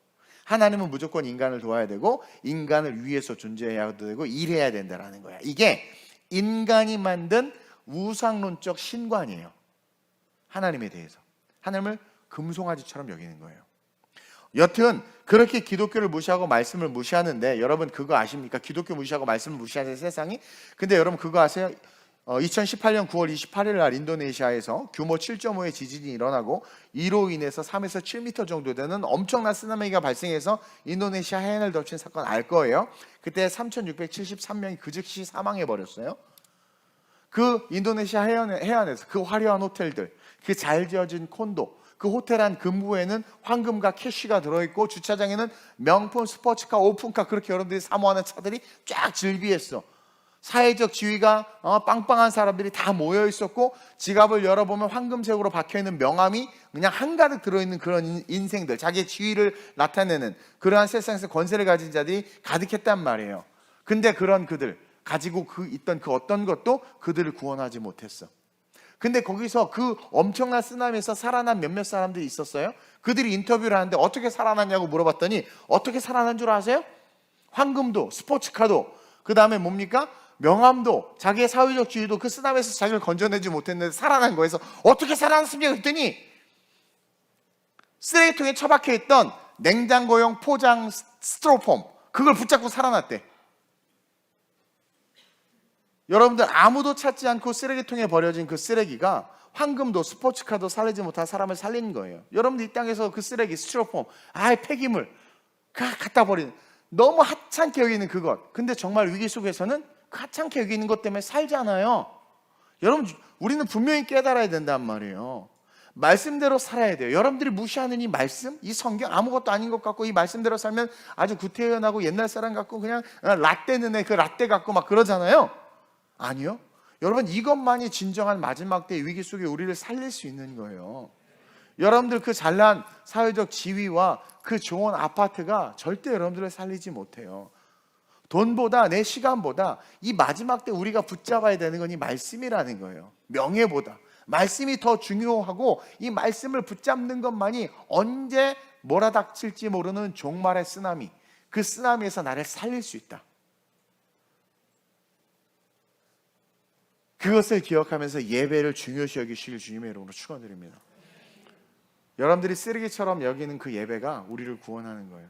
하나님은 무조건 인간을 도와야 되고 인간을 위해서 존재해야 되고 일해야 된다는 거야. 이게 인간이 만든 우상론적 신관이에요. 하나님에 대해서. 하나님을 금송아지처럼 여기는 거예요. 여튼 그렇게 기독교를 무시하고 말씀을 무시하는데, 여러분 그거 아십니까? 기독교 무시하고 말씀을 무시하는 세상이. 근데 여러분 그거 아세요? 2018년 9월 28일 날 인도네시아에서 규모 7.5의 지진이 일어나고 이로 인해서 3에서 7m 정도 되는 엄청난 쓰나미가 발생해서 인도네시아 해안을 덮친 사건 알 거예요. 그때 3,673명이 그 즉시 사망해 버렸어요. 그 인도네시아 해안에서 그 화려한 호텔들, 그 잘 지어진 콘도, 그 호텔 안 금부에는 황금과 캐시가 들어있고 주차장에는 명품 스포츠카, 오픈카, 그렇게 여러분들이 사모하는 차들이 쫙 즐비했어. 사회적 지위가 빵빵한 사람들이 다 모여 있었고, 지갑을 열어보면 황금색으로 박혀있는 명함이 그냥 한가득 들어있는 그런 인생들, 자기의 지위를 나타내는 그러한 세상에서 권세를 가진 자들이 가득했단 말이에요. 근데 그런 그들 가지고 있던 그 어떤 것도 그들을 구원하지 못했어. 근데 거기서 그 엄청난 쓰나미에서 살아난 몇몇 사람들이 있었어요. 그들이 인터뷰를 하는데 어떻게 살아났냐고 물어봤더니 어떻게 살아난 줄 아세요? 황금도, 스포츠카도, 그 다음에 뭡니까? 명함도, 자기의 사회적 지위도 그 쓰나미에서 자기를 건져내지 못했는데 살아난 거에서 어떻게 살아났습니까? 그랬더니 쓰레기통에 처박혀 있던 냉장고용 포장 스티로폼, 그걸 붙잡고 살아났대. 여러분들, 아무도 찾지 않고 쓰레기통에 버려진 그 쓰레기가 황금도, 스포츠카도 살리지 못한 사람을 살린 거예요. 여러분들 이 땅에서 그 쓰레기, 스티로폼, 폐기물 갖다 버리는, 너무 하찮게 여기는 그것. 근데 정말 위기 속에서는 그 하찮게 여기는 것 때문에 살잖아요. 여러분, 우리는 분명히 깨달아야 된단 말이에요. 말씀대로 살아야 돼요. 여러분들이 무시하는 이 말씀, 이 성경 아무것도 아닌 것 같고, 이 말씀대로 살면 아주 구태연하고 옛날 사람 같고 그냥 라떼는 애, 그 라떼 같고 막 그러잖아요. 아니요. 여러분, 이것만이 진정한 마지막 때의 위기 속에 우리를 살릴 수 있는 거예요. 여러분들 그 잘난 사회적 지위와 그 좋은 아파트가 절대 여러분들을 살리지 못해요. 돈보다, 내 시간보다 이 마지막 때 우리가 붙잡아야 되는 건 이 말씀이라는 거예요. 명예보다 말씀이 더 중요하고, 이 말씀을 붙잡는 것만이 언제 몰아닥칠지 모르는 종말의 쓰나미, 그 쓰나미에서 나를 살릴 수 있다. 그것을 기억하면서 예배를 중요시 여기시길 주님의 이름으로 축원드립니다. 여러분들이 쓰레기처럼 여기는 그 예배가 우리를 구원하는 거예요.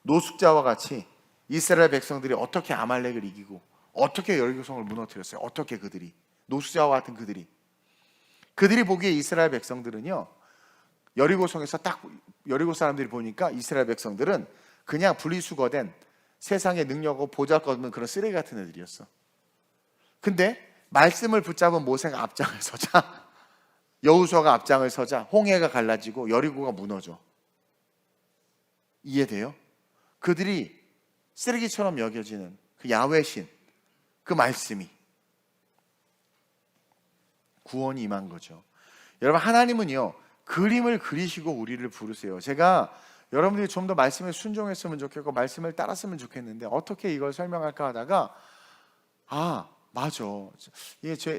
노숙자와 같이 이스라엘 백성들이 어떻게 아말렉을 이기고 어떻게 여리고성을 무너뜨렸어요. 어떻게 그들이, 노숙자와 같은 그들이 보기에 이스라엘 백성들은요, 여리고성에서 딱 여리고 사람들이 보니까 이스라엘 백성들은 그냥 분리수거된 세상의 능력하고 보잘것없는 그런 쓰레기 같은 애들이었어. 근데 말씀을 붙잡은 모세가 앞장을 서자, 여호수아가 앞장을 서자 홍해가 갈라지고 여리고가 무너져. 이해돼요? 그들이 쓰레기처럼 여겨지는 그 야훼 신, 그 말씀이 구원이 임한 거죠. 여러분, 하나님은요 그림을 그리시고 우리를 부르세요. 제가 여러분들이 좀 더 말씀에 순종했으면 좋겠고 말씀을 따랐으면 좋겠는데 어떻게 이걸 설명할까 하다가 맞아.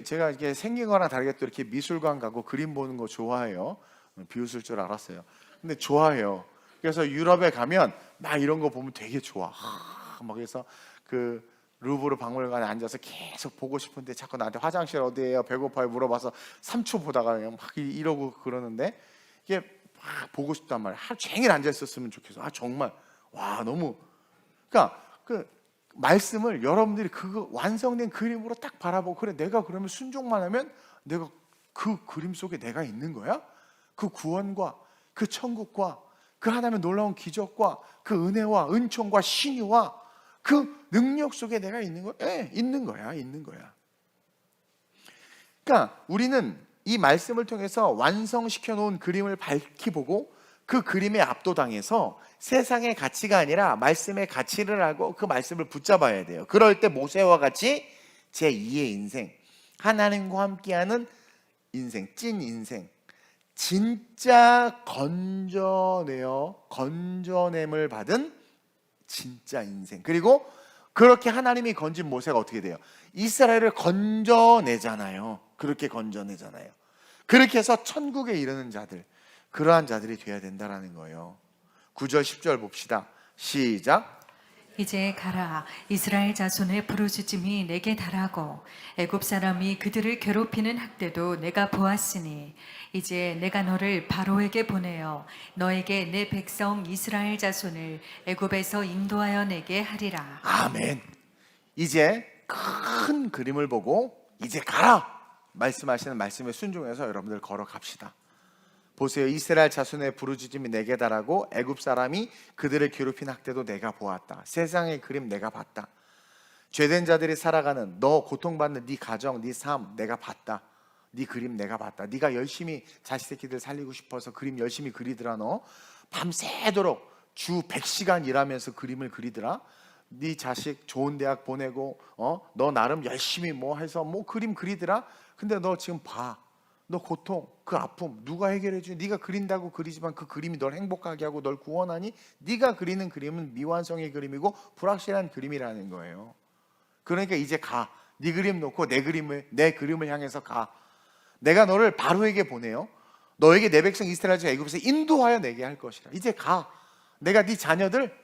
제가 이게 생긴 거랑 다르게 또 이렇게 미술관 가고 그림 보는 거 좋아해요. 비웃을 줄 알았어요. 근데 좋아해요. 그래서 유럽에 가면 막 이런 거 보면 되게 좋아. 막 그래서 그 루브르 박물관에 앉아서 계속 보고 싶은데 자꾸 나한테 화장실 어디예요? 배고파요? 물어봐서 3초 보다가 그냥 막 이러고 그러는데 이게 막 보고 싶단 말이야. 하루 종일 앉아 있었으면 좋겠어. 정말 너무 그러니까 그 말씀을 여러분들이 그거 완성된 그림으로 딱 바라보고 그래 내가 그러면 순종만 하면 내가 그 그림 속에 내가 있는 거야? 그 구원과 그 천국과 그 하나님의 놀라운 기적과 그 은혜와 은총과 신유와 그 능력 속에 내가 있는 거야? 있는 거야. 그러니까 우리는 이 말씀을 통해서 완성시켜 놓은 그림을 밝히 보고 그 그림에 압도당해서 세상의 가치가 아니라 말씀의 가치를 알고 그 말씀을 붙잡아야 돼요. 그럴 때 모세와 같이 제2의 인생, 하나님과 함께하는 인생, 찐 인생, 진짜 건져냄을 받은 진짜 인생. 그리고 그렇게 하나님이 건진 모세가 어떻게 돼요? 이스라엘을 건져내잖아요. 그렇게 건져내잖아요. 그렇게 해서 천국에 이르는 자들, 그러한 자들이 되어야 된다라는 거예요. 9절 10절 봅시다. 시작. 이제 가라. 이스라엘 자손의 부르짖음이 내게 달하고 애굽 사람이 그들을 괴롭히는 학대도 내가 보았으니 이제 내가 너를 바로에게 보내어 너에게 내 백성 이스라엘 자손을 애굽에서 인도하여 내게 하리라. 아멘. 이제 큰 그림을 보고 이제 가라 말씀하시는 말씀에 순종해서 여러분들 걸어갑시다. 보세요. 이스라엘 자손의 부르짖음이 내게 달하고 애굽 사람이 그들을 괴롭힌 학대도 내가 보았다. 세상의 그림 내가 봤다. 죄된 자들이 살아가는 너 고통받는 네 가정, 네 삶 내가 봤다. 네 그림 내가 봤다. 네가 열심히 자식 새끼들 살리고 싶어서 그림 열심히 그리더라. 너 밤새도록 주 100시간 일하면서 그림을 그리더라. 네 자식 좋은 대학 보내고 너 나름 열심히 뭐 해서 뭐 그림 그리더라. 근데 너 지금 봐. 너 고통, 그 아픔 누가 해결해 주니? 네가 그린다고 그리지만 그 그림이 널 행복하게 하고 널 구원하니? 네가 그리는 그림은 미완성의 그림이고 불확실한 그림이라는 거예요. 그러니까 이제 가. 네 그림 놓고 내 그림을 향해서 가. 내가 너를 바로에게 보내요. 너에게 내 백성 이스라엘에서 애굽에서 인도하여 내게 할 것이라. 이제 가. 내가 네 자녀들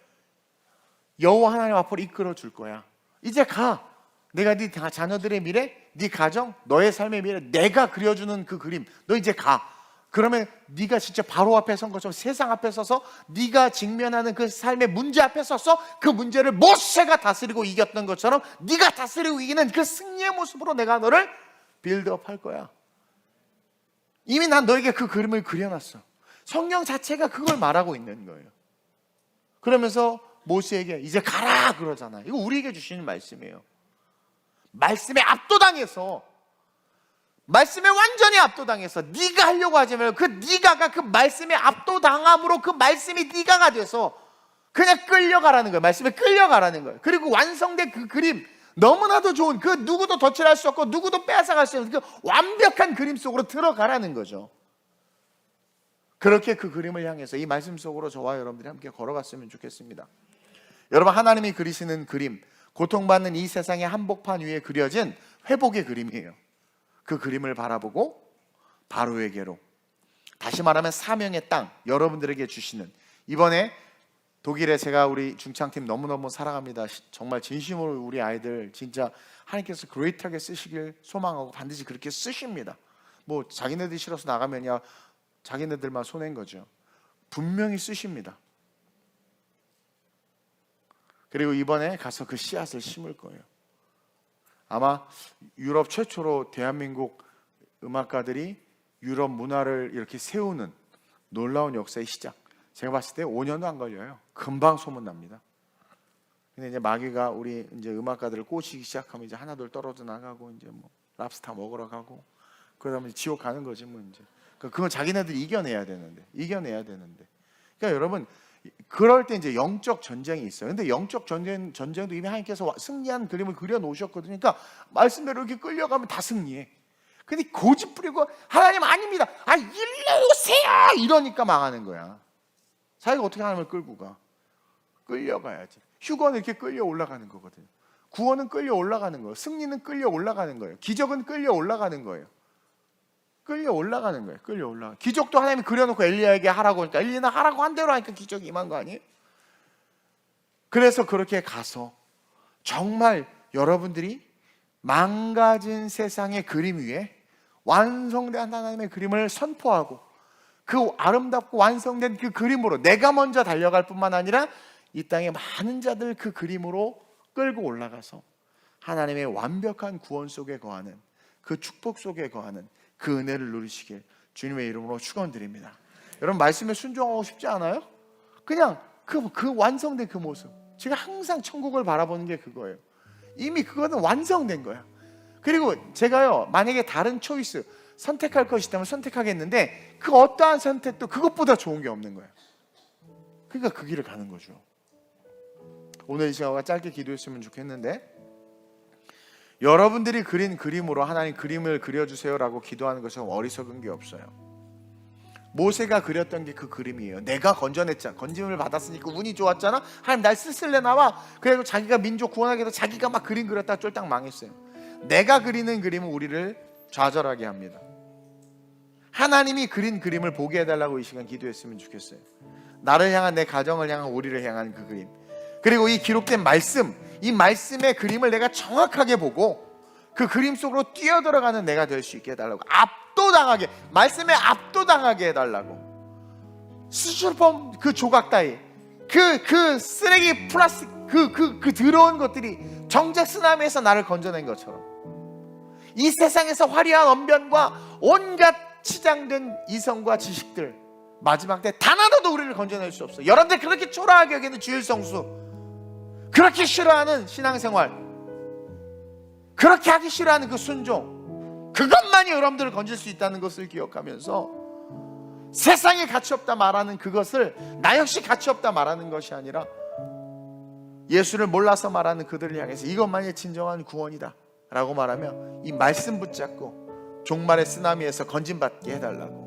여호와 하나님 앞으로 이끌어 줄 거야. 이제 가. 내가 네 자녀들의 미래, 네 가정, 너의 삶의 미래 내가 그려주는 그 그림 너 이제 가. 그러면 네가 진짜 바로 앞에 선 것처럼 세상 앞에 서서 네가 직면하는 그 삶의 문제 앞에 서서 그 문제를 모세가 다스리고 이겼던 것처럼 네가 다스리고 이기는 그 승리의 모습으로 내가 너를 빌드업 할 거야. 이미 난 너에게 그 그림을 그려놨어. 성경 자체가 그걸 말하고 있는 거예요. 그러면서 모세에게 이제 가라 그러잖아요. 이거 우리에게 주시는 말씀이에요. 말씀에 압도당해서, 말씀에 완전히 압도당해서 네가 하려고 하지 말고 그 네가가 그 말씀에 압도당함으로 그 말씀이 네가가 돼서 그냥 끌려가라는 거예요. 말씀에 끌려가라는 거예요. 그리고 완성된 그 그림, 너무나도 좋은 그 누구도 덧칠할 수 없고 누구도 빼앗아갈 수 없는 그 완벽한 그림 속으로 들어가라는 거죠. 그렇게 그 그림을 향해서 이 말씀 속으로 저와 여러분들이 함께 걸어갔으면 좋겠습니다. 여러분, 하나님이 그리시는 그림, 고통받는 이 세상의 한복판 위에 그려진 회복의 그림이에요. 그 그림을 바라보고 바로에게로, 다시 말하면 사명의 땅, 여러분들에게 주시는, 이번에 독일에 제가 우리 중창팀 너무너무 사랑합니다. 정말 진심으로 우리 아이들 진짜 하나님께서 그레이트하게 쓰시길 소망하고 반드시 그렇게 쓰십니다. 뭐 자기네들이 싫어서 나가면야 자기네들만 손해인 거죠. 분명히 쓰십니다. 그리고 이번에 가서 그 씨앗을 심을 거예요. 아마 유럽 최초로 대한민국 음악가들이 유럽 문화를 이렇게 세우는 놀라운 역사의 시작. 제가 봤을 때 5년도 안 걸려요. 금방 소문납니다. 근데 이제 마귀가 우리 이제 음악가들을 꼬시기 시작하면 이제 하나둘 떨어져 나가고 이제 뭐 랍스타 먹으러 가고 그러다 지옥 가는 거지 뭐 이제. 그건 자기네들이 이겨내야 되는데. 그러니까 여러분, 그럴 때 이제 영적 전쟁이 있어요. 근데 영적 전쟁도 이미 하나님께서 승리한 그림을 그려 놓으셨거든요. 그러니까 말씀대로 이렇게 끌려가면 다 승리해. 근데 고집 부리고 하나님 아닙니다. 일로 오세요! 이러니까 망하는 거야. 자기가 어떻게 하나님을 끌고 가? 끌려가야지. 휴거는 이렇게 끌려 올라가는 거거든요. 구원은 끌려 올라가는 거예요. 승리는 끌려 올라가는 거예요. 기적은 끌려 올라가는 거예요. 끌려 올라가는 거예요. 끌려 올라가. 기적도 하나님이 그려놓고 엘리야에게 하라고 하니까 엘리야는 하라고 한 대로 하니까 기적이 임한 거 아니에요? 그래서 그렇게 가서 정말 여러분들이 망가진 세상의 그림 위에 완성된 하나님의 그림을 선포하고 그 아름답고 완성된 그 그림으로 내가 먼저 달려갈 뿐만 아니라 이 땅의 많은 자들 그 그림으로 끌고 올라가서 하나님의 완벽한 구원 속에 거하는 그 축복 속에 거하는 그 은혜를 누리시길 주님의 이름으로 축원드립니다. 여러분 말씀에 순종하고 싶지 않아요? 그냥 그 완성된 그 모습. 제가 항상 천국을 바라보는 게 그거예요. 이미 그거는 완성된 거야. 그리고 제가요 만약에 다른 초이스 선택할 것이 있다면 선택하겠는데 그 어떠한 선택도 그것보다 좋은 게 없는 거예요. 그러니까 그 길을 가는 거죠. 오늘 이 시간과 짧게 기도했으면 좋겠는데 여러분들이 그린 그림으로 하나님 그림을 그려주세요라고 기도하는 것은 어리석은 게 없어요. 모세가 그렸던 게 그 그림이에요. 내가 건져냈잖아. 건짐을 받았으니까 운이 좋았잖아. 하나님 날 쓸쓸내 나와. 그래서 자기가 민족 구원하기 위해서 자기가 막 그림 그렸다가 쫄딱 망했어요. 내가 그리는 그림은 우리를 좌절하게 합니다. 하나님이 그린 그림을 보게 해달라고 이 시간 기도했으면 좋겠어요. 나를 향한, 내 가정을 향한, 우리를 향한 그 그림, 그리고 이 기록된 말씀, 이 말씀의 그림을 내가 정확하게 보고 그 그림 속으로 뛰어들어가는 내가 될 수 있게 해달라고. 압도당하게, 말씀에 압도당하게 해달라고. 수술품 그 조각 따위, 그 쓰레기 플라스틱 그 더러운 것들이 정작 쓰나미에서 나를 건져낸 것처럼 이 세상에서 화려한 언변과 온갖 치장된 이성과 지식들 마지막 때 단 하나도 우리를 건져낼 수 없어. 여러분들 그렇게 초라하게 여기는 주일성수, 그렇게 싫어하는 신앙생활, 그렇게 하기 싫어하는 그 순종, 그것만이 여러분들을 건질 수 있다는 것을 기억하면서 세상에 가치 없다 말하는 그것을 나 역시 가치 없다 말하는 것이 아니라 예수를 몰라서 말하는 그들을 향해서 이것만이 진정한 구원이다 라고 말하며 이 말씀 붙잡고 종말의 쓰나미에서 건짐받게 해달라고.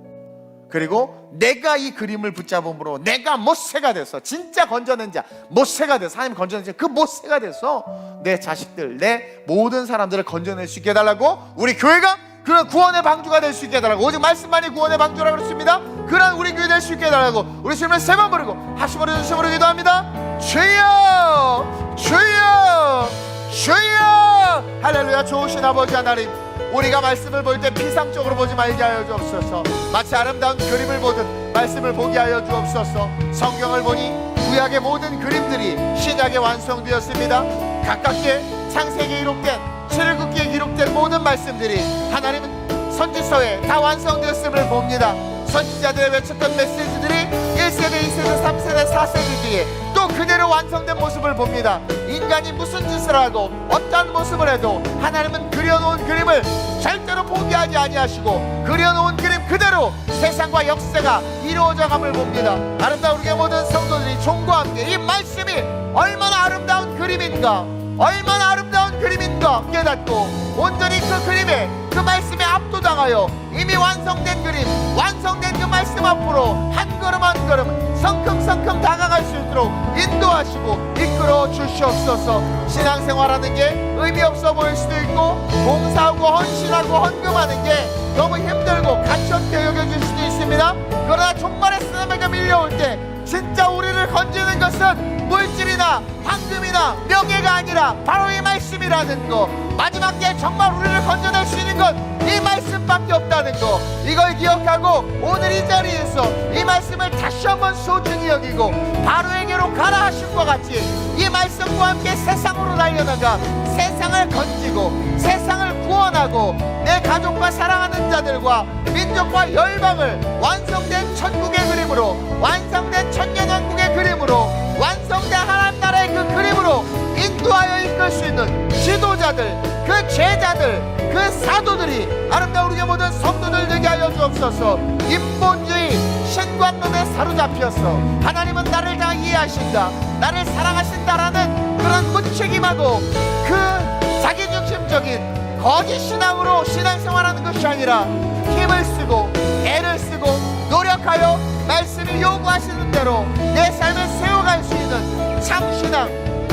그리고 내가 이 그림을 붙잡음으로 내가 모세가 돼서, 진짜 건져낸 자 모세가 돼서, 하나님 건져낸 자 그 모세가 돼서 내 자식들, 내 모든 사람들을 건져낼 수 있게 해달라고. 우리 교회가 그런 구원의 방주가 될 수 있게 해달라고. 오직 말씀만이 구원의 방주라고 그랬습니다. 그런 우리 교회 될 수 있게 해달라고 우리 주님을 세 번 부르고 하시므로 주심으로 기도합니다. 주여 주여 주여. 할렐루야. 좋으신 아버지 하나님, 우리가 말씀을 볼 때 피상적으로 보지 말게 하여 주옵소서. 마치 아름다운 그림을 보듯 말씀을 보게 하여 주옵소서. 성경을 보니 구약의 모든 그림들이 신약에 완성되었습니다. 가깝게 창세기에 기록된, 출애굽기에 기록된 모든 말씀들이 하나님은 선지서에 다 완성되었음을 봅니다. 선지자들의 외쳤던 메시지들이 1세대, 2세대, 3세대, 4세대 뒤에 또 그대로 완성된 모습을 봅니다. 인간이 무슨 짓을 하고 어떤 모습을 해도 하나님은 그려놓은 그림을 절대로 포기하지 아니하시고 그려놓은 그림 그대로 세상과 역사가 이루어져감을 봅니다. 아름다운 우리의 모든 성도들이 종과 함께 이 말씀이 얼마나 아름다운 그림인가, 얼마나 아름다운 그림인가 깨닫고 온전히 그 그림에, 그 말씀에 압도당하여 이미 완성된 그림, 완성된 그 말씀 앞으로 한 걸음 한 걸음 성큼성큼 다가갈 수 있도록 인도하시고 이끌어 주시옵소서. 신앙생활하는 게 의미 없어 보일 수도 있고 봉사하고 헌신하고 헌금하는 게 너무 힘들고 가치없게 여겨질 수도 있습니다. 그러나 종말의 쓰나미가 밀려올 때 진짜 우리를 건지는 것은 물질이나 황금이나 명예가 아니라 바로 이 말씀이라는 거, 마지막 때 정말 우리를 건져낼 수 있는 건 이 말씀밖에 없다는 거, 이걸 기억하고 오늘 이 자리에서 이 말씀을 다시 한번 소중히 여기고 바로에게로 가라 하심과 같이 이 말씀과 함께 세상으로 달려나가 세상을 건지고 세상을 구원하고 내 가족과 사랑하는 자들과 민족과 열방을 완성된 천국의 그림으로, 완성된 천년왕국의 그림으로, 완성된 하나님 나라의 그 그림으로 인도하여 이끌 수 있는 지도자들, 그 제자들, 그 사도들이 아름다운 우리의 모든 성도들 되게 하여 주옵소서. 인본주의 신관론에 사로잡혀서 하나님은 나를 다 이해하신다, 나를 사랑하신다라는 그런 무책임하고 그 자기중심적인 거짓 신앙으로 신앙생활하는 것이 아니라 힘을 쓰고 애를 쓰고 노력하여 말씀이 요구하시는 대로 내 삶을 세워갈 수 있는 참신앙,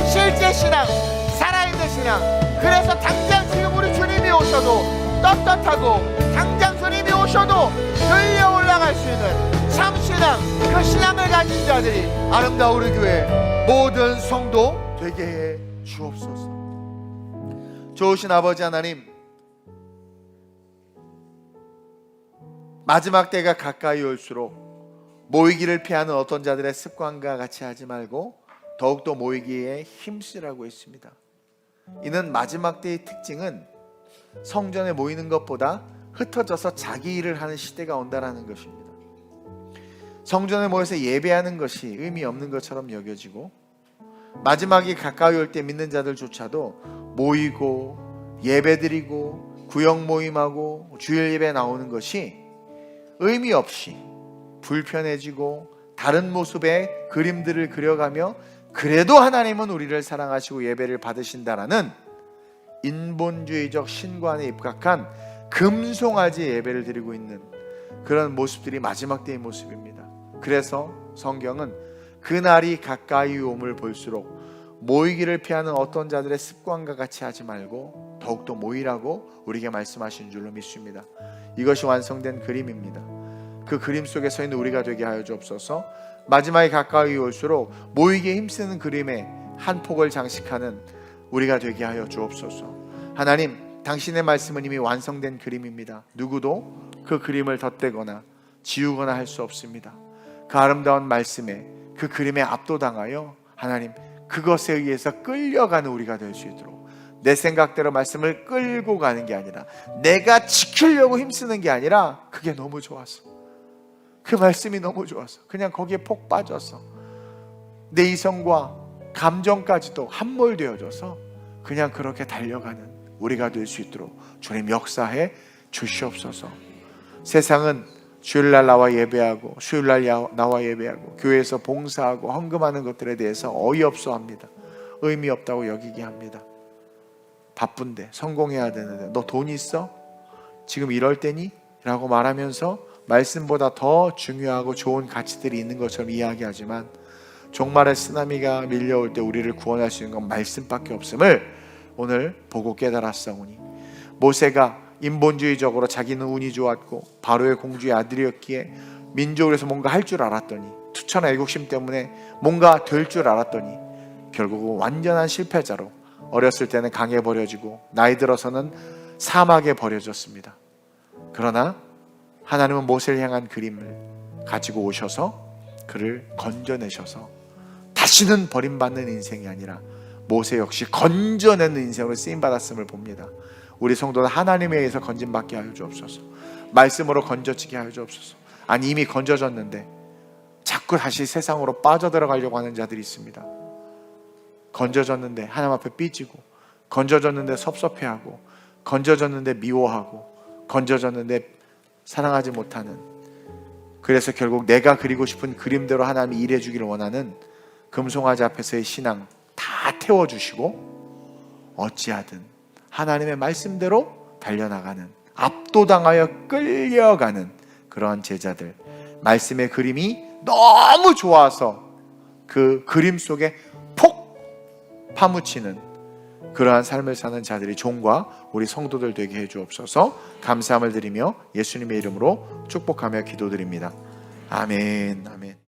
실제 신앙, 살아있는 신앙. 그래서 당장 지금 우리 주님이 오셔도 떳떳하고, 당장 주님이 오셔도 들려 올라갈 수 있는 참신앙, 그 신앙을 가진 자들이 아름다운 우리 교회 모든 성도 되게 해 주옵소서. 좋으신 아버지 하나님, 마지막 때가 가까이 올수록 모이기를 피하는 어떤 자들의 습관과 같이 하지 말고 더욱더 모이기에 힘쓰라고 했습니다. 이는 마지막 때의 특징은 성전에 모이는 것보다 흩어져서 자기 일을 하는 시대가 온다라는 것입니다. 성전에 모여서 예배하는 것이 의미 없는 것처럼 여겨지고, 마지막이 가까이 올 때 믿는 자들조차도 모이고 예배드리고 구역 모임하고 주일 예배 나오는 것이 의미 없이 불편해지고 다른 모습의 그림들을 그려가며 그래도 하나님은 우리를 사랑하시고 예배를 받으신다라는 인본주의적 신관에 입각한 금송아지 예배를 드리고 있는 그런 모습들이 마지막 때의 모습입니다. 그래서 성경은 그날이 가까이 오음을 볼수록 모이기를 피하는 어떤 자들의 습관과 같이 하지 말고 더욱더 모이라고 우리에게 말씀하신 줄로 믿습니다. 이것이 완성된 그림입니다. 그 그림 속에 서 있는 우리가 되게 하여 주옵소서. 마지막에 가까이 올수록 모이기에 힘쓰는 그림의 한 폭을 장식하는 우리가 되게 하여 주옵소서. 하나님, 당신의 말씀은 이미 완성된 그림입니다. 누구도 그 그림을 덧대거나 지우거나 할 수 없습니다. 그 아름다운 말씀에, 그 그림에 압도당하여 하나님, 그것에 의해서 끌려가는 우리가 될 수 있도록, 내 생각대로 말씀을 끌고 가는 게 아니라 내가 지키려고 힘쓰는 게 아니라 그게 너무 좋아서, 그 말씀이 너무 좋아서 그냥 거기에 폭 빠져서 내 이성과 감정까지도 함몰되어져서 그냥 그렇게 달려가는 우리가 될 수 있도록 주님 역사해 주시옵소서. 세상은 주일날 나와 예배하고 수요일날 나와 예배하고 교회에서 봉사하고 헌금하는 것들에 대해서 어이없어 합니다. 의미 없다고 여기게 합니다. 바쁜데, 성공해야 되는데, 너 돈 있어? 지금 이럴 때니? 라고 말하면서 말씀보다 더 중요하고 좋은 가치들이 있는 것처럼 이야기하지만, 종말의 쓰나미가 밀려올 때 우리를 구원할 수 있는 건 말씀밖에 없음을 오늘 보고 깨달았사오니, 모세가 인본주의적으로 자기는 운이 좋았고 바로의 공주의 아들이었기에 민족에서 뭔가 할 줄 알았더니, 투천의 애국심 때문에 뭔가 될 줄 알았더니 결국은 완전한 실패자로 어렸을 때는 강에 버려지고 나이 들어서는 사막에 버려졌습니다. 그러나 하나님은 모세를 향한 그림을 가지고 오셔서 그를 건져내셔서 다시는 버림받는 인생이 아니라 모세 역시 건져내는 인생으로 쓰임받았음을 봅니다. 우리 성도는 하나님에 의해서 건짐받게 하여 주옵소서. 말씀으로 건져지게 하여 주옵소서. 아니, 이미 건져졌는데 자꾸 다시 세상으로 빠져들어가려고 하는 자들이 있습니다. 건져졌는데 하나님 앞에 삐지고, 건져졌는데 섭섭해하고, 건져졌는데 미워하고, 건져졌는데 사랑하지 못하는, 그래서 결국 내가 그리고 싶은 그림대로 하나님이 일해주기를 원하는 금송아지 앞에서의 신앙 다 태워주시고 어찌하든 하나님의 말씀대로 달려나가는, 압도당하여 끌려가는 그러한 제자들, 말씀의 그림이 너무 좋아서 그 그림 속에 폭 파묻히는 그러한 삶을 사는 자들이 종과 우리 성도들 되게 해 주옵소서. 감사함을 드리며 예수님의 이름으로 축복하며 기도드립니다. 아멘, 아멘.